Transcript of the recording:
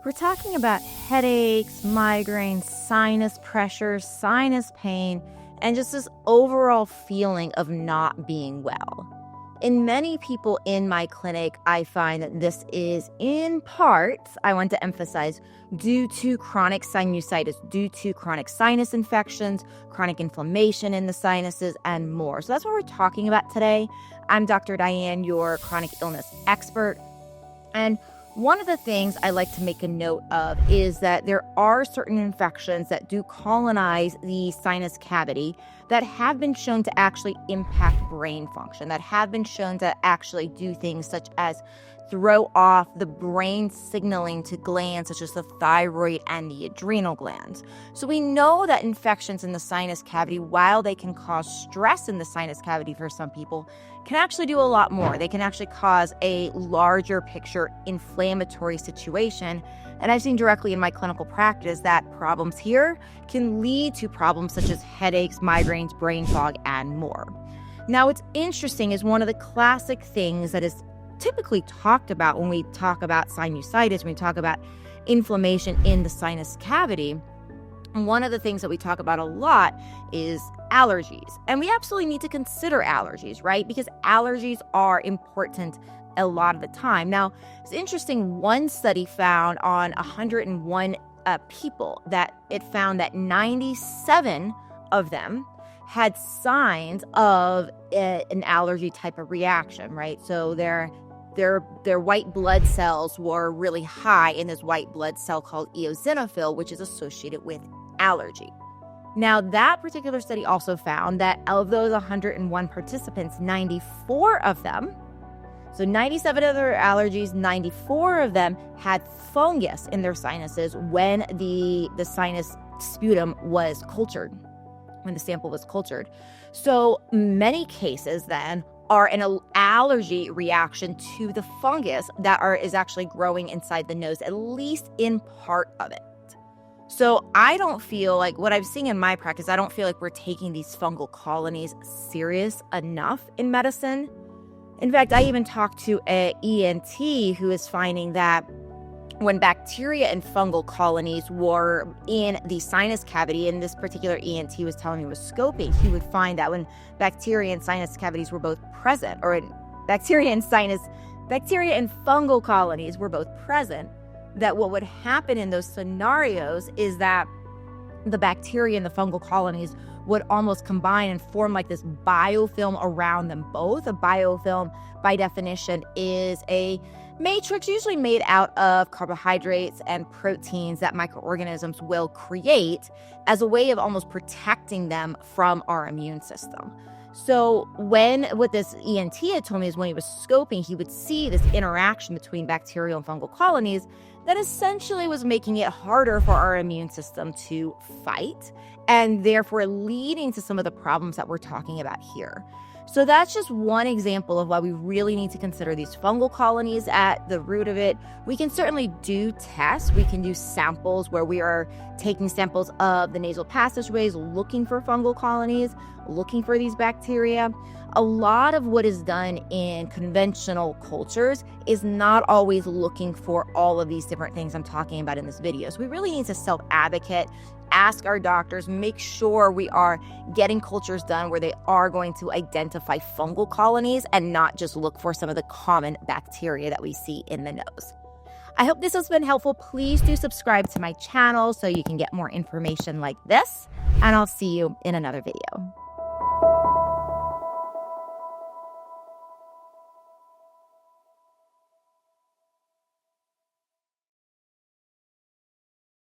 We're talking about headaches, migraines, sinus pressure, sinus pain, and just this overall feeling of not being well. In many people in my clinic, I find that this is in part, I want to emphasize, due to chronic sinusitis, due to chronic sinus infections, chronic inflammation in the sinuses, and more. So that's what we're talking about today. I'm Dr. Diane, your chronic illness expert. And one of the things I like to make a note of is that there are certain infections that do colonize the sinus cavity that have been shown to actually impact brain function, that have been shown to actually do things such as throw off the brain signaling to glands such as the thyroid and the adrenal glands. So we know that infections in the sinus cavity, while they can cause stress in the sinus cavity for some people, can actually do a lot more. They can actually cause a larger picture inflammatory situation. And I've seen directly in my clinical practice that problems here can lead to problems such as headaches, migraines, brain fog, and more. Now, what's interesting is one of the classic things that is typically talked about when we talk about sinusitis, when we talk about inflammation in the sinus cavity, and one of the things that we talk about a lot is allergies. And we absolutely need to consider allergies, right? Because allergies are important a lot of the time. Now, it's interesting, one study found on 101 people that it found that 97 of them had signs of an allergy type of reaction, right? So their white blood cells were really high in this white blood cell called eosinophil, which is associated with allergy. Now, that particular study also found that of those 101 participants, 94 of them, so 97 of their allergies, 94 of them had fungus in their sinuses when the sinus sputum was cultured, when the sample was cultured. So many cases then are an allergy reaction to the fungus that is actually growing inside the nose, at least in part of it. So I don't feel like, what I'm seeing in my practice, I don't feel like we're taking these fungal colonies serious enough in medicine. In fact, I even talked to an ENT who is finding that when bacteria and fungal colonies were in the sinus cavity, and this particular ENT was telling me was scoping, he would find that when bacteria and sinus cavities were both present, or bacteria and fungal colonies were both present, that what would happen in those scenarios is that the bacteria and the fungal colonies would almost combine and form like this biofilm around them both. A biofilm, by definition, is a matrix usually made out of carbohydrates and proteins that microorganisms will create as a way of almost protecting them from our immune system. So what this ENT had told me is when he was scoping, he would see this interaction between bacterial and fungal colonies that essentially was making it harder for our immune system to fight, and therefore leading to some of the problems that we're talking about here. So that's just one example of why we really need to consider these fungal colonies at the root of it. We can certainly do tests. We can do samples where we are taking samples of the nasal passageways, looking for fungal colonies, looking for these bacteria. A lot of what is done in conventional cultures is not always looking for all of these different things I'm talking about in this video. So we really need to self-advocate, ask our doctors, make sure we are getting cultures done where they are going to identify fungal colonies and not just look for some of the common bacteria that we see in the nose. I hope this has been helpful. Please do subscribe to my channel so you can get more information like this, and I'll see you in another video.